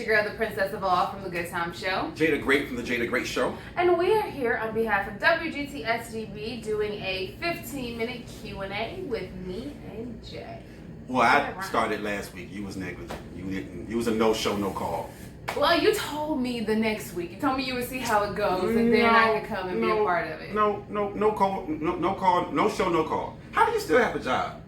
your girl, the Princess of All from the Good Time Show. Jada Great from the Jada Great Show. And we are here on behalf of Wgtsdb doing a 15-minute Q&A with me and Jay. Well, I started last week. You was negligent. You didn't. You was a no-show, no-call. Well, you told me the next week. You told me you would see how it goes, and then I could come and be a part of it. No call, no show, no call. How do you still have a job?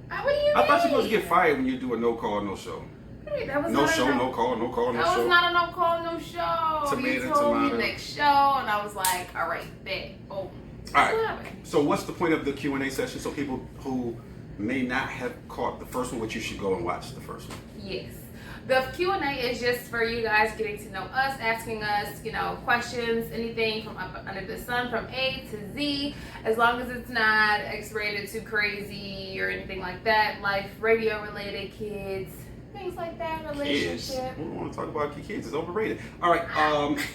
What do you mean? I thought you were supposed to get fired when you do a no call, no show. That was no not show, no call, no call, no show. That was not a no call, no show. You told me next show, and I was like, all right, bet. Boom. All right. So what's the point of the Q&A session? So people who may not have caught the first one, which you should go and watch the first one. Yes. The Q&A is just for you guys getting to know us, asking us, questions, anything from under the sun, from A to Z, as long as it's not X-rated too crazy or anything like that, life, radio related, kids, things like that, relationship. Kids. We don't want to talk about kids. It's overrated. All right.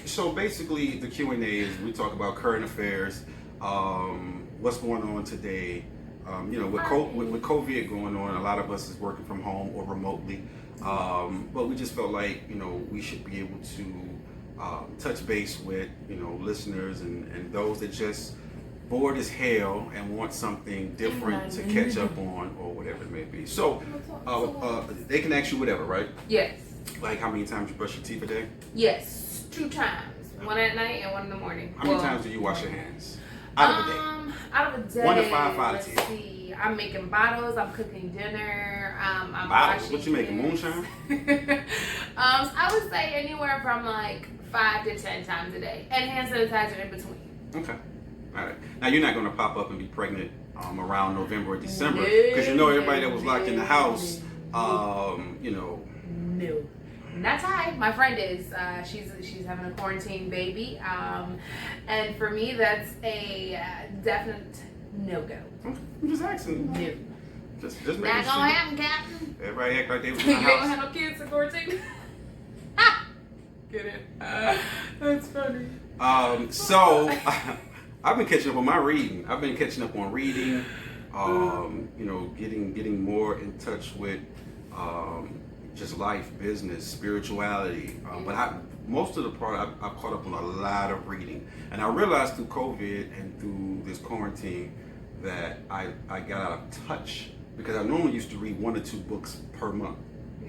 So basically, the Q&A is we talk about current affairs, what's going on today. With COVID going on, a lot of us is working from home or remotely. But we just felt like, we should be able to touch base with, listeners and those that just bored as hell and want something different to catch up on or whatever it may be. So they can ask you whatever, right? Yes. Like how many times you brush your teeth a day? Yes, 2 times. One at night and one in the morning. How many times do you wash your hands? Out of a day? Out of a day. 1 to 5 out of 10. Let's see. I'm making bottles. I'm cooking dinner. I'm bottles? washing. What you making? Moonshine? I would say anywhere from like 5 to 10 times a day, and hand sanitizer in between. Okay. All right. Now you're not going to pop up and be pregnant around November or December because everybody that was locked in the house. No. Not Ty. My friend is. She's having a quarantine baby, and for me that's a definite no-go. Okay. I'm just asking. No. Just making not gonna sure. happen, Captain. Everybody act like they was in You the ain't house. gonna have no kids in quarantine. Get it? That's funny. So I've been catching up on my reading. I've been catching up on reading. Getting more in touch with just life, business, spirituality. But most of the part I've caught up on a lot of reading, and I realized through COVID and through this quarantine that I got out of touch because I normally used to read 1 or 2 books per month.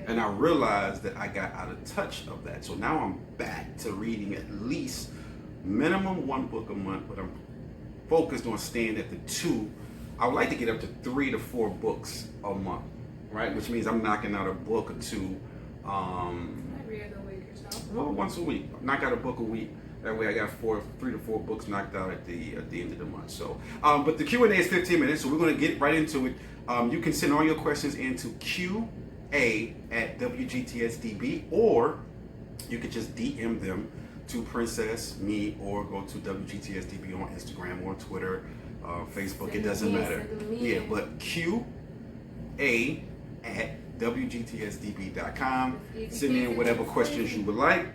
And I realized that I got out of touch of that. So now I'm back to reading at least minimum 1 book a month, but I'm focused on staying at the 2. I would like to get up to 3 to 4 books a month, right? Which means I'm knocking out a book or 2. Every other week or so. Well, once a week. Knock out a book a week. That way I got 3 to 4 books knocked out at the end of the month. So, but the Q&A is 15 minutes, so we're going to get right into it. You can send all your questions into QA@WGTSDB, or you could just DM them to Princess, me, or go to WGTSDB on Instagram or Twitter, Facebook. It doesn't matter. Yeah, but QA@WGTSDB.com. Send in whatever questions you would like.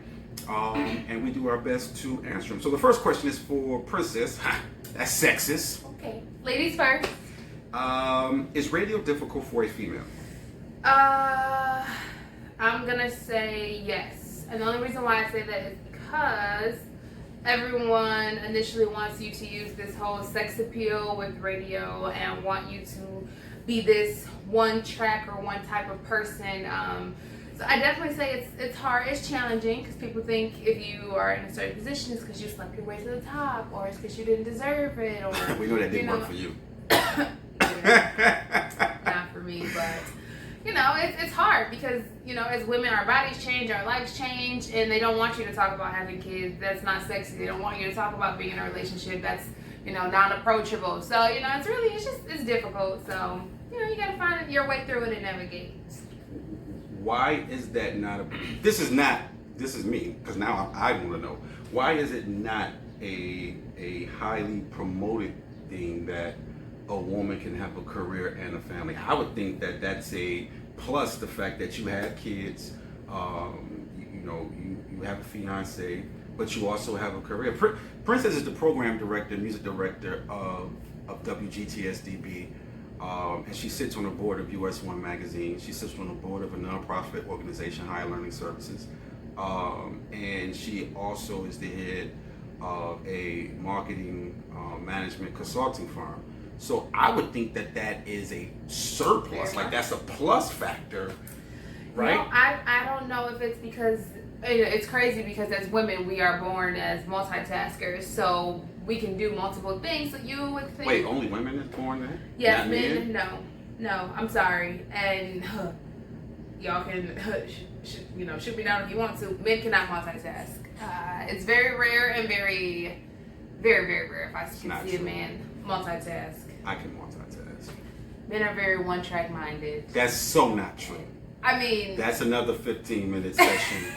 And we do our best to answer them. So the first question is for Princess. That's sexist. Okay. Ladies first. Is radio difficult for a female? I'm gonna say yes. And the only reason why I say that is because everyone initially wants you to use this whole sex appeal with radio and want you to be this one track or one type of person. So I definitely say it's hard, it's challenging, because people think if you are in a certain position, it's because you slept your way to the top, or it's because you didn't deserve it, or we know that didn't work for you. Not for me, but it's hard because as women, our bodies change, our lives change, and they don't want you to talk about having kids. That's not sexy. They don't want you to talk about being in a relationship that's non-approachable. So it's difficult. So you got to find your way through it and navigate. Why is that not this is me, because now I want to know, why is it not a highly promoted thing that a woman can have a career and a family? I would think that that's a plus, the fact that you have kids, you have a fiance, but you also have a career. Princess is the program director, music director of WGTSDB. And she sits on the board of US One magazine. She sits on the board of a nonprofit organization, Higher Learning Services. And she also is the head of a marketing management consulting firm. So I would think that that is a surplus, like that's a plus factor, right? No, I don't know if it's because, it's crazy because as women we are born as multitaskers, so we can do multiple things. So you would think. Wait, only women is born there? Yes, Not men. No, I'm sorry, and y'all can shoot me down if you want to. Men cannot multitask. It's very rare and very, very, very rare if I can see a man multitask. I can multitask. Men are very one-track minded. That's so not true. I mean, that's another 15-minute session.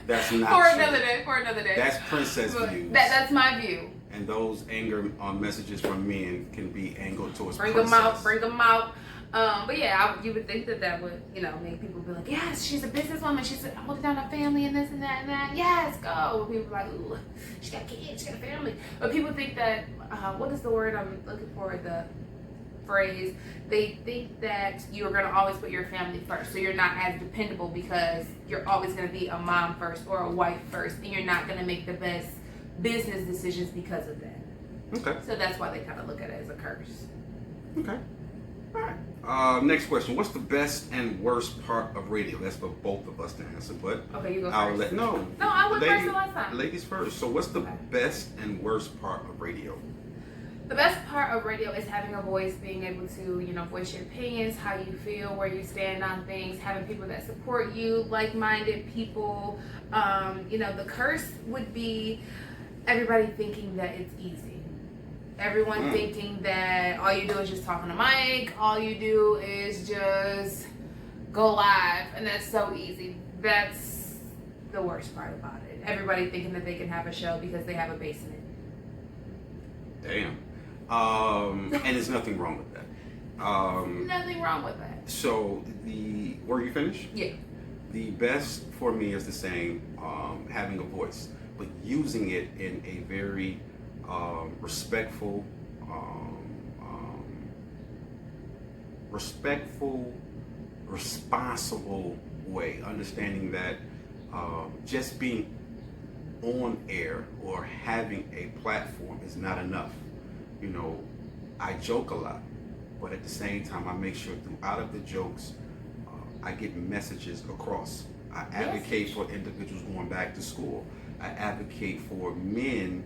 That's not for true. another day. That's princess views. That's my view. And those anger messages from men can be angled towards bring princess. Bring them out. But yeah, you would think that would, make people be like, yes, she's a businesswoman. She's holding down a family and this and that and that. Yes, go. But people are like, ooh, she got kids, she got a family. But people think that, what is the word I'm looking for? The phrase. They think that you're going to always put your family first. So you're not as dependable because you're always going to be a mom first or a wife first. And you're not going to make the best business decisions because of that. Okay. So that's why they kind of look at it as a curse. Okay. All right. Next question. What's the best and worst part of radio? That's for both of us to answer, but okay, you go I'll first. No, I went first the last time. Ladies first. So what's the best and worst part of radio? The best part of radio is having a voice, being able to, voice your opinions, how you feel, where you stand on things, having people that support you, like-minded people. The curse would be everybody thinking that it's easy. Everyone thinking that all you do is just talk on a mic, all you do is just go live, and that's so easy. That's the worst part about it. Everybody thinking that they can have a show because they have a basement. Damn. And there's nothing wrong with that. Nothing wrong with that. So were you finished? Yeah. The best for me is the same, having a voice, but using it in a very respectful, responsible way. Understanding that just being on air or having a platform is not enough. I joke a lot, but at the same time, I make sure throughout of the jokes, I get messages across. I advocate for individuals going back to school. I advocate for men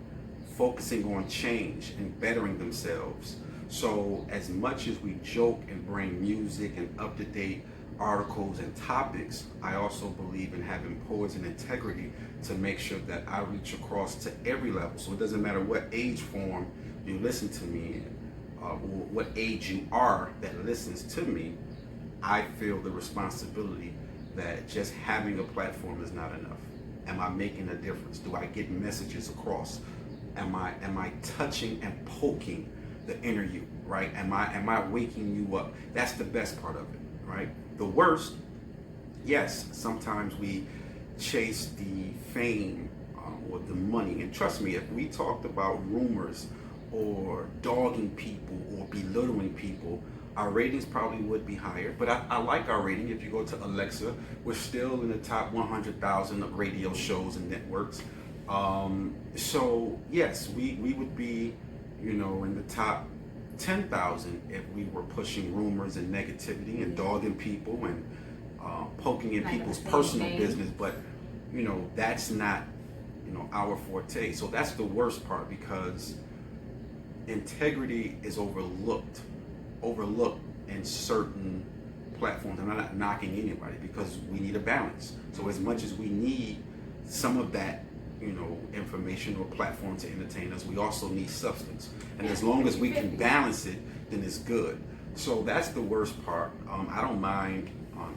focusing on change and bettering themselves. So as much as we joke and bring music and up-to-date articles and topics, I also believe in having poise and integrity to make sure that I reach across to every level. So it doesn't matter what age form you listen to me in, or what age you are that listens to me. I feel the responsibility that just having a platform is not enough. Am I making a difference? Do I get messages across? Am I touching and poking the inner you, right? Am I waking you up? That's the best part of it, right? The worst, yes, sometimes we chase the fame or the money. And trust me, if we talked about rumors or dogging people or belittling people, our ratings probably would be higher. But I like our rating. If you go to Alexa, we're still in the top 100,000 of radio shows and networks. So yes, we would be, in the top 10,000 if we were pushing rumors and negativity and dogging people and poking in people's personal business. But that's not our forte. So that's the worst part, because integrity is overlooked in certain platforms. I'm not knocking anybody, because we need a balance. So as much as we need some of that information or platform to entertain us, we also need substance. And as long as we can balance it, then it's good. So that's the worst part. I don't mind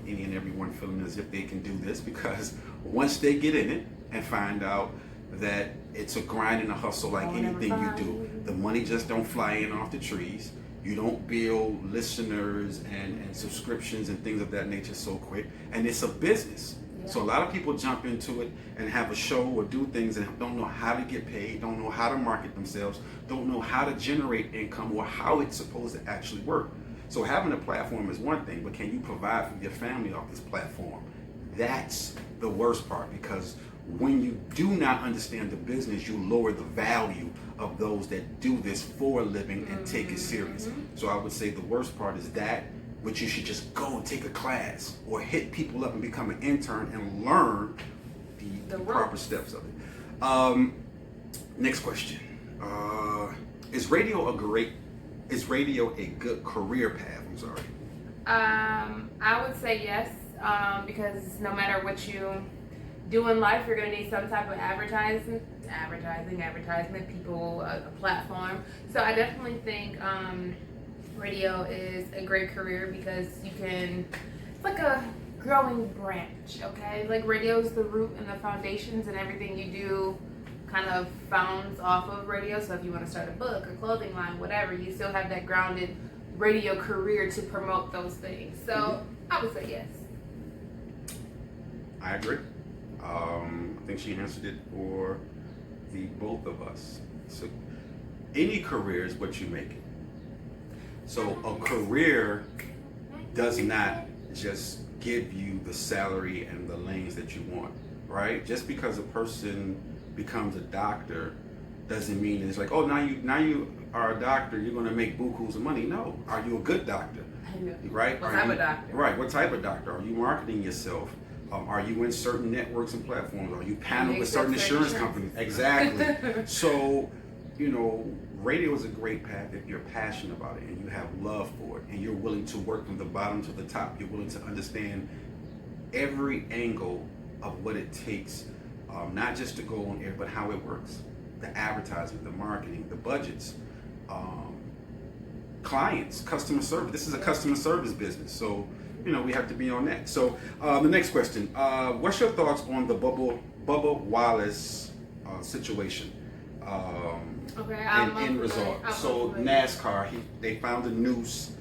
any and everyone feeling as if they can do this, because once they get in it and find out that it's a grind and a hustle like anything you do, the money just don't fly in off the trees. You don't build listeners and subscriptions and things of that nature so quick. And it's a business. So a lot of people jump into it and have a show or do things and don't know how to get paid, don't know how to market themselves, don't know how to generate income or how it's supposed to actually work. So having a platform is one thing, but can you provide for your family off this platform? That's the worst part, because when you do not understand the business, you lower the value of those that do this for a living and take it serious. So I would say the worst part is that, but you should just go and take a class or hit people up and become an intern and learn the proper steps of it. Next question. Is radio a good career path? I'm sorry. I would say yes, because no matter what you do in life, you're going to need some type of advertisement, people, a platform. So I definitely think radio is a great career, because it's like a growing branch, okay? Like radio is the root and the foundations, and everything you do kind of founds off of radio. So if you want to start a book, a clothing line, whatever, you still have that grounded radio career to promote those things. So I would say yes. I agree. I think she answered it for the both of us. So any career is what you make it. So a career does not just give you the salary and the lanes that you want, right? Just because a person becomes a doctor doesn't mean it's like, oh, now you are a doctor, you're going to make bukus of money. No. Are you a good doctor? Right? What type of doctor? Right. What type of doctor? Are you marketing yourself? Are you in certain networks and platforms? Are you paneled with certain insurance companies? Exactly. So, radio is a great path if you're passionate about it and you have love for it and you're willing to work from the bottom to the top. You're willing to understand every angle of what it takes, not just to go on air, but how it works. The advertising, the marketing, the budgets, clients, customer service. This is a customer service business. So, we have to be on that. So the next question, what's your thoughts on the Bubba Wallace situation? In result. So NASCAR, they found a noose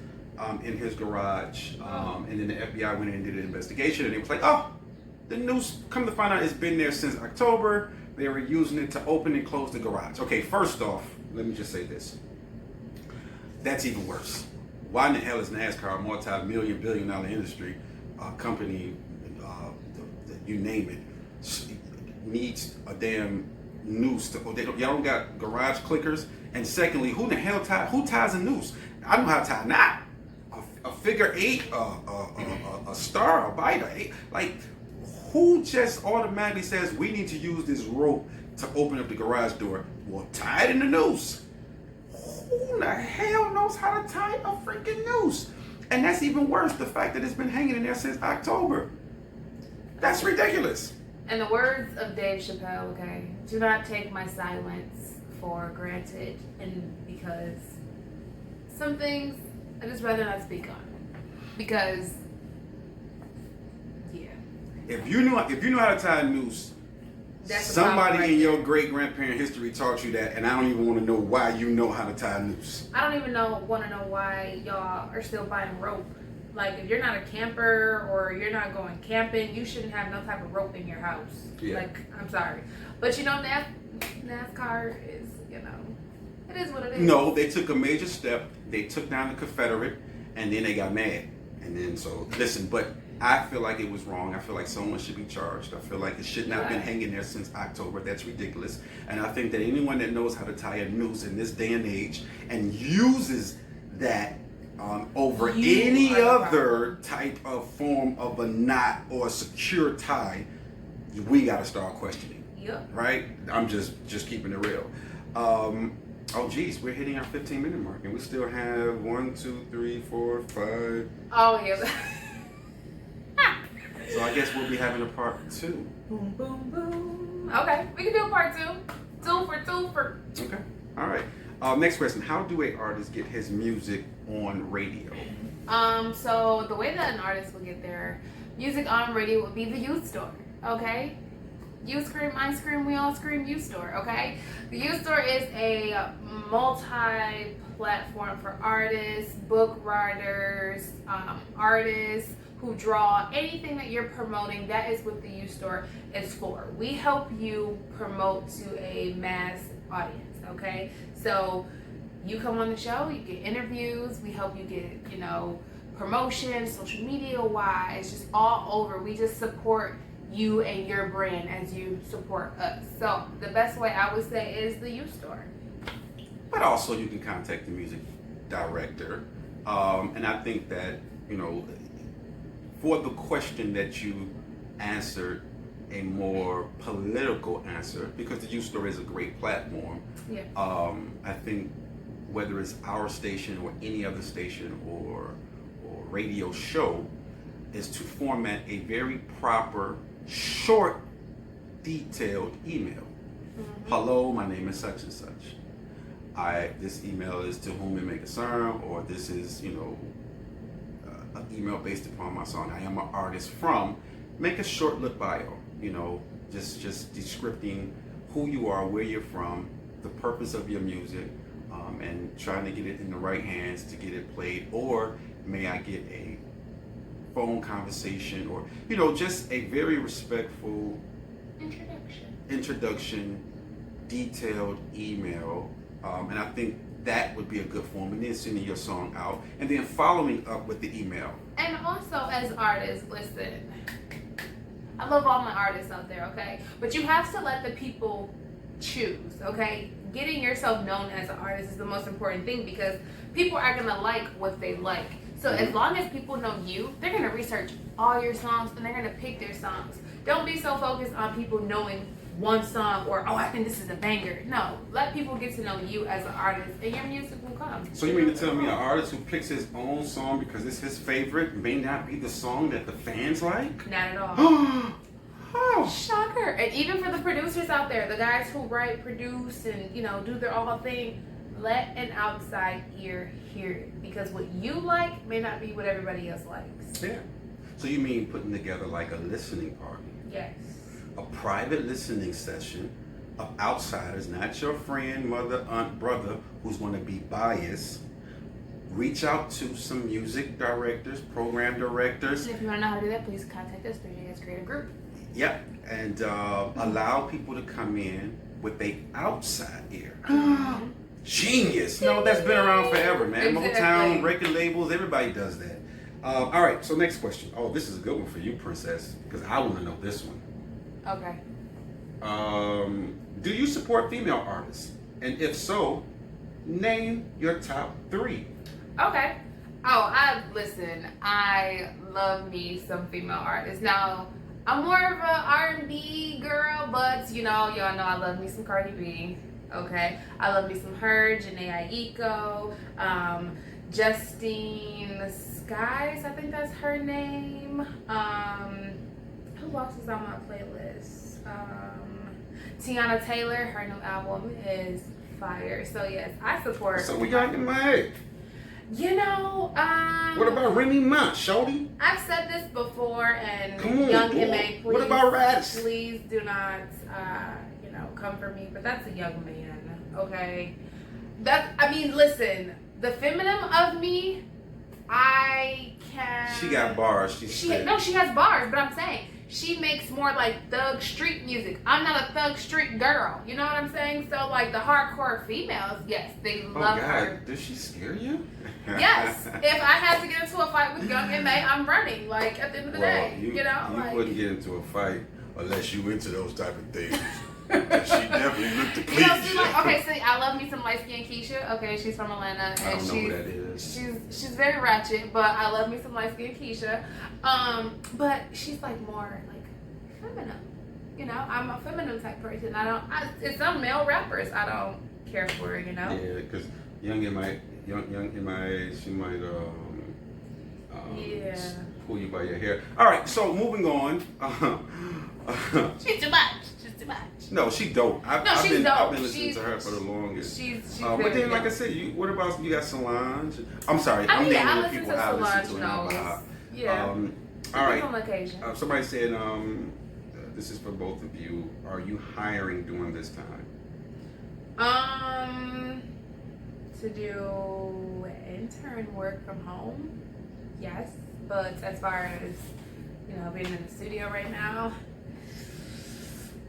in his garage, and then the FBI went in and did an investigation, and it was like, oh, the noose, come to find out, it's been there since October. They were using it to open and close the garage. Okay, first off, let me just say this. That's even worse. Why in the hell is NASCAR a multi-million, billion-dollar industry company, you name it, needs a damn noose? Y'all don't got garage clickers? And secondly, who ties a noose? I know how to tie a knot, a figure eight, a star, a bite, like, who just automatically says we need to use this rope to open up the garage door? Well, tie it in the noose. Who the hell knows how to tie a freaking noose? And that's even worse, the fact that it's been hanging in there since October. That's ridiculous. In the words of Dave Chappelle, okay, do not take my silence for granted, and because some things I just rather not speak on, because if you know how to tie a noose, somebody in your great-grandparent history taught you that, and I don't even want to know why you know how to tie a noose. I don't even want to know why y'all are still buying rope. Like, if you're not a camper or you're not going camping, you shouldn't have no type of rope in your house. Yeah. Like, I'm sorry. But NASCAR is, it is what it is. No, they took a major step. They took down the Confederate, and then they got mad. And then, listen, but I feel like it was wrong. I feel like someone should be charged. I feel like it should not have been hanging there since October. That's ridiculous. And I think that anyone that knows how to tie a noose in this day and age and uses that over any other type of form of a knot or a secure tie, we got to start questioning. Yep. Right? I'm just keeping it real. Oh geez, we're hitting our 15-minute mark, and we still have 1, 2, 3, 4, 5. Oh yeah. So I guess we'll be having a part 2. Boom, boom, boom. Okay, we can do a part 2. Two for. Okay, all right. Next question: how do an artist get his music on radio? So the way that an artist will get their music on radio would be the youth store. Okay. You scream, I scream, we all scream, youth store, okay? The youth store is a multi-platform for artists, book writers, artists who draw. Anything that you're promoting, that is what the youth store is for. We help you promote to a mass audience, okay? So you come on the show, you get interviews, we help you get, you know, promotion, social media wise, just all over. We just support you and your brand as you support us. So the best way I would say is the U Store. But also you can contact the music director. And I think that, you know, for the question that you answered, a more political answer, because the U Store is a great platform. Yeah. I think whether it's our station or any other station or radio show, is to format a very proper, short, detailed email. Hello, my name is such and such. This email is to whom it may concern, or this is, you know, an email based upon my song. I am an artist from. Make a short little bio, you know, just descripting who you are, where you're from, the purpose of your music, and trying to get it in the right hands to get it played, or may I get a phone conversation, or, you know, just a very respectful introduction, detailed email, and I think that would be a good form, and then sending your song out, and then following up with the email. And also, as artists, listen, I love all my artists out there, okay? But you have to let the people choose, okay? Getting yourself known as an artist is the most important thing, because people are gonna like what they like. So as long as people know you, they're gonna research all your songs and they're gonna pick their songs. Don't be so focused on people knowing one song or, oh, I think this is a banger. No, let people get to know you as an artist and your music will come. So you mean to tell me an artist who picks his own song because it's his favorite may not be the song that the fans like? Not at all. Oh. Shocker. And even for the producers out there, the guys who write, produce, and, you know, do their whole thing, let an outside ear hear it, because what you like may not be what everybody else likes. Yeah. So you mean putting together like a listening party? Yes. A private listening session of outsiders, not your friend, mother, aunt, brother, who's going to be biased. Reach out to some music directors, program directors. And if you want to know how to do that, please contact us through Tymez Creative Group. Yep, and allow people to come in with a outside ear. Genius! No, that's been around forever, man. Exactly. Motown, record labels, everybody does that. All right, so next question. Oh, this is a good one for you, Princess, because I want to know this one. Okay. Do you support female artists? And if so, name your top 3. Okay. Oh, listen, I love me some female artists. Now, I'm more of a R&B girl, but you know, y'all know I love me some Cardi B. Okay, I love me some her, Janae Aiko, Justine Skies, I think that's her name. Who else is on my playlist? Tiana Taylor, her new album is fire. So yes, I support. So we got in my head. You know, what about Remy Ma, shorty? I've said this before, and Come on, Young boy. M.A., please, What about Radis? please do not, you know, come for me. But that's a young man, okay? Listen, the feminine of me, I can. She got bars. She has bars, but I'm saying she makes more like thug street music. I'm not a thug street girl. You know what I'm saying? So like the hardcore females, yes, they love her. Does she scare you? Yes. If I had to get into a fight with Young M.A., I'm running. Like at the end of the day, you know. You wouldn't get into a fight unless you into those type of things. And she definitely looked to please you. Know, see, like, okay, so I love me some light skinned Keisha. Okay, she's from Atlanta. I don't know who that is. She's very ratchet, but I love me some light skinned Keisha. But she's like more like feminine. You know, I'm a feminine type person. It's some male rappers I don't care for. You know. Yeah, because Young M.A., she might pull you by your hair. All right, so moving on. She's too much. No, she dope. I've been listening to her for the longest. She's but then, like I said, what about you got Solange? I'm sorry, I'm naming the people I listen to now. Yeah. All right. On occasion. Somebody said, this is for both of you. Are you hiring during this time? To do intern work from home, yes. But as far as, you know, being in the studio right now,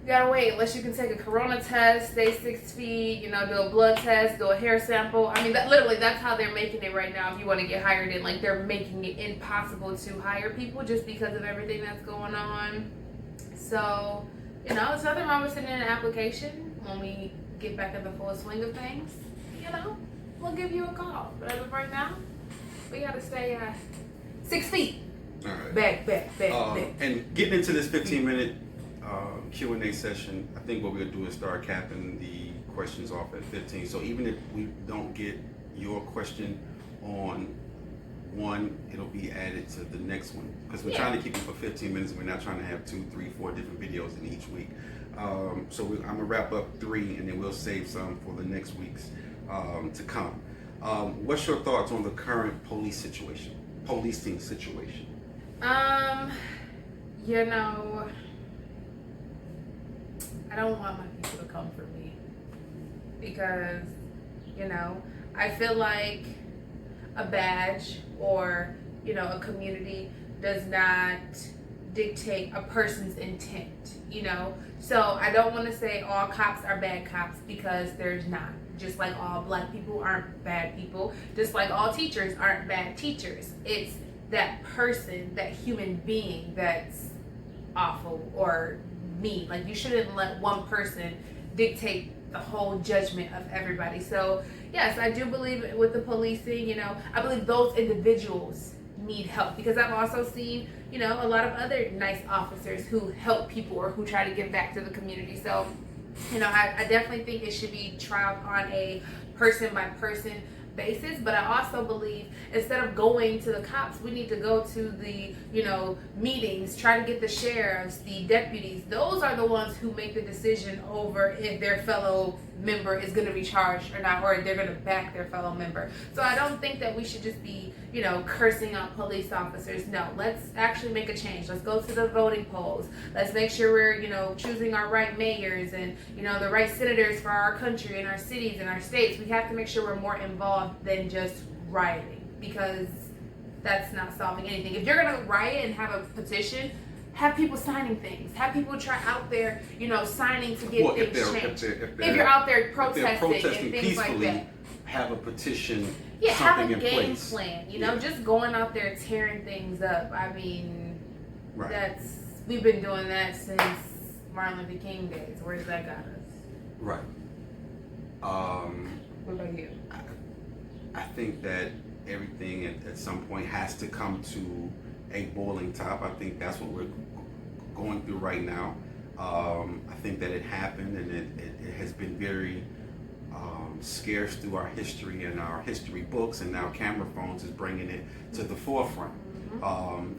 You gotta wait unless you can take a corona test, stay 6 feet, you know, do a blood test, do a hair sample. I mean, that's how they're making it right now. If you want to get hired in, like they're making it impossible to hire people just because of everything that's going on. So, you know, there's nothing wrong with sending in an application. When we get back in the full swing of things, you know, we'll give you a call. But as of right now, we gotta stay 6 feet. All right. Back. And getting into this 15-minute Q&A session, I think what we'll do is start capping the questions off at 15. So even if we don't get your question on one, it'll be added to the next one, because we're trying to keep it for 15 minutes. We're not trying to have 2, 3, 4 different videos in each week. So I'm gonna wrap up 3, and then we'll save some for the next weeks to come. What's your thoughts on the current policing situation? You know, I don't want my people to come for me, because, you know, I feel like a badge or, you know, a community does not dictate a person's intent, you know. So I don't want to say all cops are bad cops, because there's not. Just like all black people aren't bad people, just like all teachers aren't bad teachers. It's that person, that human being that's awful or mean. Like, you shouldn't let one person dictate the whole judgment of everybody. So yes, I do believe with the policing, you know, I believe those individuals need help, because I've also seen, you know, a lot of other nice officers who help people or who try to give back to the community. So, you know, I definitely think it should be tried on a person by person basis. But I also believe, instead of going to the cops, we need to go to the, you know, meetings, try to get the sheriffs, the deputies. Those are the ones who make the decision over if their fellow member is going to be charged or not, or they're going to back their fellow member. So I don't think that we should just be, you know, cursing out police officers. No, let's actually make a change. Let's go to the voting polls. Let's make sure we're, you know, choosing our right mayors and, you know, the right senators for our country and our cities and our states. We have to make sure we're more involved than just rioting, because that's not solving anything. If you're going to riot and have a petition, have people signing things. Have people try out there, you know, signing to get things changed. If you're out there protesting and things like that, have a petition. Yeah, something have a in game place. plan. You know, just going out there tearing things up. I mean, Right. we've been doing that since Martin Luther King days. Where does that got us? Right. What about you? I think that everything at some point has to come to a boiling top. I think that's what we're going through right now. I think that it happened, and it has been very scarce through our history and our history books, and now camera phones is bringing it to the forefront.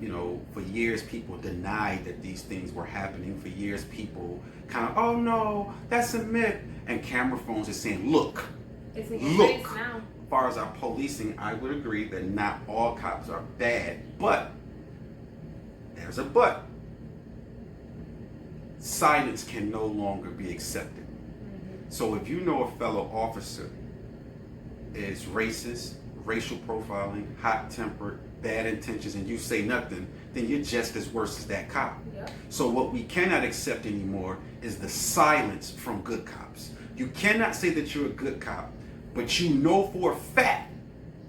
You know, for years people denied that these things were happening. For years people kind of, oh no, that's a myth. And camera phones is saying, look, It's in your face now. As far as our policing, I would agree that not all cops are bad, but there's a but. Silence can no longer be accepted. So if you know a fellow officer is racist, racial profiling, hot-tempered, bad intentions, and you say nothing, then you're just as worse as that cop. Yep. So what we cannot accept anymore is the silence from good cops. You cannot say that you're a good cop, but you know for a fact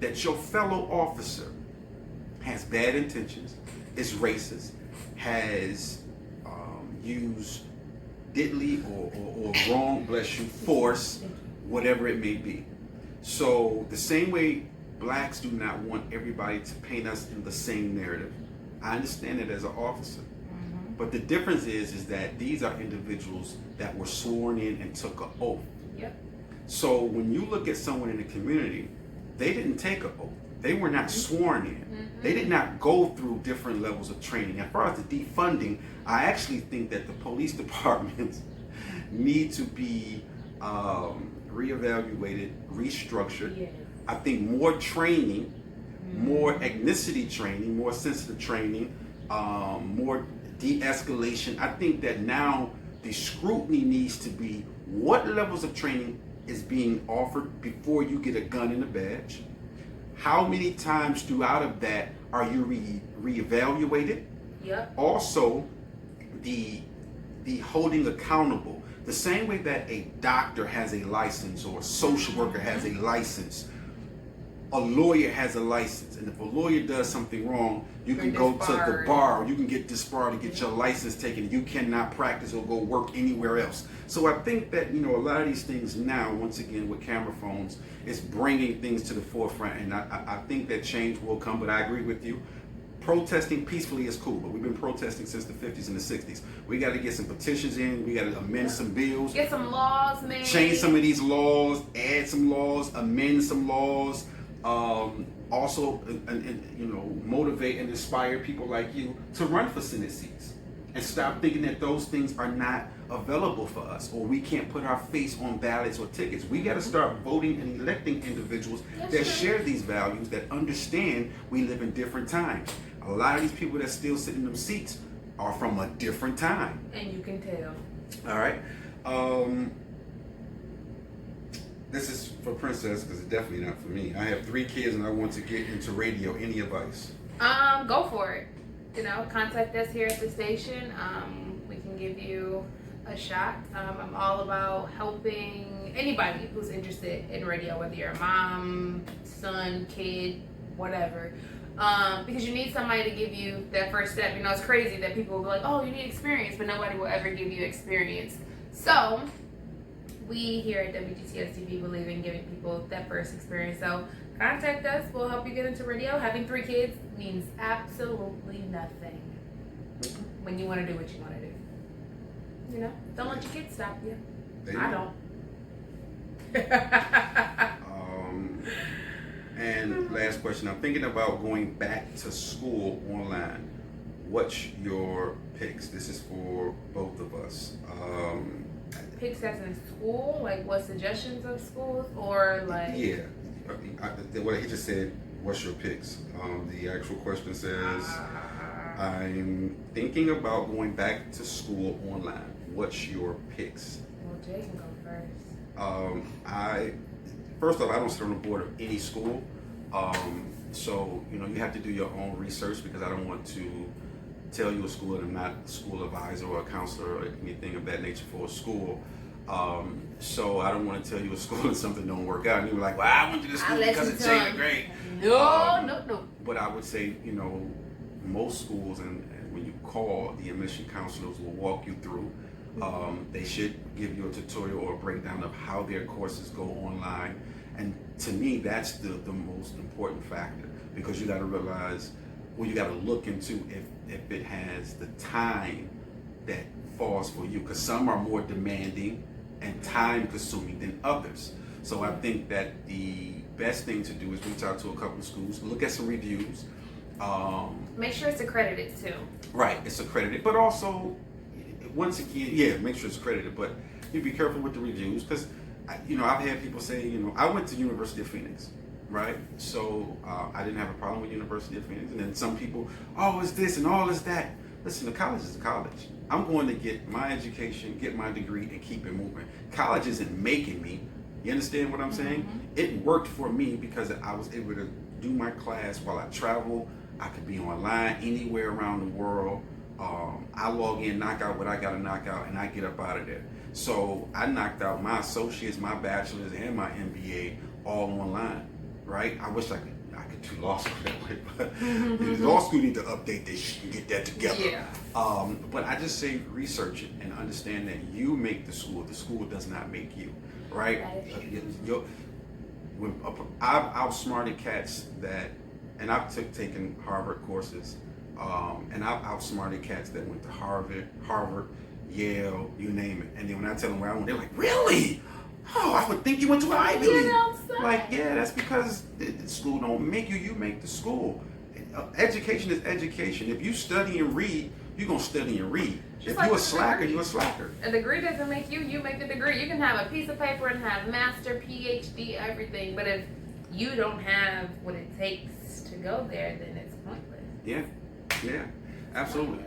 that your fellow officer has bad intentions, is racist, has used diddly or wrong, bless you, force, whatever it may be. So the same way blacks do not want everybody to paint us in the same narrative, I understand it as an officer. But the difference is that these are individuals that were sworn in and took an oath. Yep. So when you look at someone in the community, they didn't take an oath. They were not sworn in. They did not go through different levels of training. As far as the defunding, I actually think that the police departments need to be reevaluated, restructured. Yes. I think more training, more ethnicity training, more sensitive training, more de-escalation. I think that now the scrutiny needs to be what levels of training is being offered before you get a gun and a badge. How many times throughout of that are you reevaluated? Yep. Also, the the holding accountable. The same way that a doctor has a license or a social worker has a license, a lawyer has a license. And if a lawyer does something wrong, you can go to the bar, you can get disbarred to get your license taken. You cannot practice or go work anywhere else. So I think that, a lot of these things now, once again, with camera phones, is bringing things to the forefront. And I think that change will come, but I agree with you. Protesting peacefully is cool, but we've been protesting since the 50s and the 60s. We got to get some petitions in. We got to amend some bills. Get some laws made. Change some of these laws, add some laws, amend some laws. Also, motivate and inspire people like you to run for Senate seats. And stop thinking that those things are not available for us, or we can't put our face on ballots or tickets. We got to start voting and electing individuals that share these values, that understand we live in different times. A lot of these people that still sit in them seats are from a different time. And you can tell. All right. This is for Princess, because it's definitely not for me. I have 3 kids and I want to get into radio. Any advice? Go for it. Contact us here at the station. We can give you a shot. I'm all about helping anybody who's interested in radio, whether you're a mom, son, kid, whatever. Because you need somebody to give you that first step. It's crazy that people will be like, oh, you need experience, but nobody will ever give you experience. So we here at Wgtsdb believe in giving people that first experience. So contact us. We'll help you get into radio. Having 3 kids means absolutely nothing when you want to do what you want to do. Don't let your kids stop you. I don't. And last question. I'm thinking about going back to school online. What's your picks? This is for both of us. Picks as in school? Like what suggestions of schools? Or like... Yeah. What he just said, what's your picks? The actual question says, I'm thinking about going back to school online. What's your picks? Well, Jay can go first. First off, I don't sit on the board of any school. So, you have to do your own research, because I don't want to tell you a school, and I'm not a school advisor or a counselor or anything of that nature for a school. So I don't want to tell you a school and something don't work out, and you're like, well, I went to this school because it changed the grade. No. But I would say, most schools, and when you call, the admission counselors will walk you through. They should give you a tutorial or a breakdown of how their courses go online. And to me, that's the most important factor, because you got to realize, you got to look into if it has the time that falls for you, because some are more demanding and time consuming than others. So I think that the best thing to do is reach out to a couple of schools, look at some reviews. Make sure it's accredited too. Right, it's accredited, but also, once again, make sure it's accredited, but you be careful with the reviews, because I've had people say, I went to University of Phoenix, right? So I didn't have a problem with University of Phoenix. And then some people, oh, it's this and all is that. Listen, the college is a college. I'm going to get my education, get my degree, and keep it moving. College isn't making me. You understand what I'm saying? Mm-hmm. It worked for me because I was able to do my class while I travel. I could be online anywhere around the world. I log in, knock out what I got to knock out, and I get up out of there. So I knocked out my associates, my bachelor's, and my MBA all online, right? I wish I could do law school that way, but law school need to update this and get that together. Yeah. But I just say research it and understand that you make the school does not make you, right? I've outsmarted cats and I've taken Harvard courses, and I've outsmarted cats that went to Harvard, Yale, you name it. And then when I tell them where I went, they're like, really? Oh, I would think you went to an Ivy League. Like, yeah, that's because the school don't make you, you make the school. Education is education. If you study and read, you're going to study and read. If you're a slacker, you're a slacker. A degree doesn't make you, you make the degree. You can have a piece of paper and have master, PhD, everything, but if you don't have what it takes to go there, then it's pointless. Yeah, absolutely.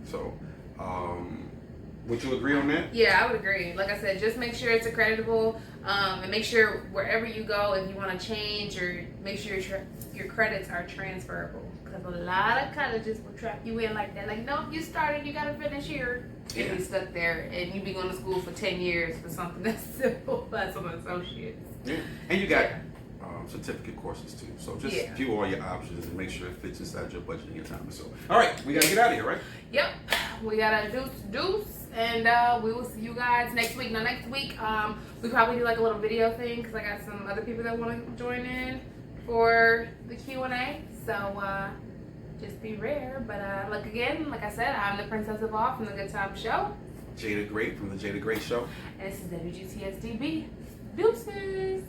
So, would you agree on that? Yeah, I would agree. Like I said, just make sure it's accreditable, and make sure wherever you go, if you want to change, or make sure your credits are transferable. Because a lot of colleges will trap you in like that. Like, nope, you started, you got to finish here. and be stuck there, and you be going to school for 10 years for something that's simple as an associate's. Yeah, and you got certificate courses too. So just view all your options and make sure it fits inside your budget and your time. So, all right, we gotta get out of here, right? Yep, we gotta deuce, and we will see you guys next week. Now, next week, we probably do like a little video thing because I got some other people that want to join in for the Q&A. So just be rare. But like I said, I'm the Princess of All from the Good Time Show. Jada Great from the Jada Great Show. And this is Wgtsdb. Deuces.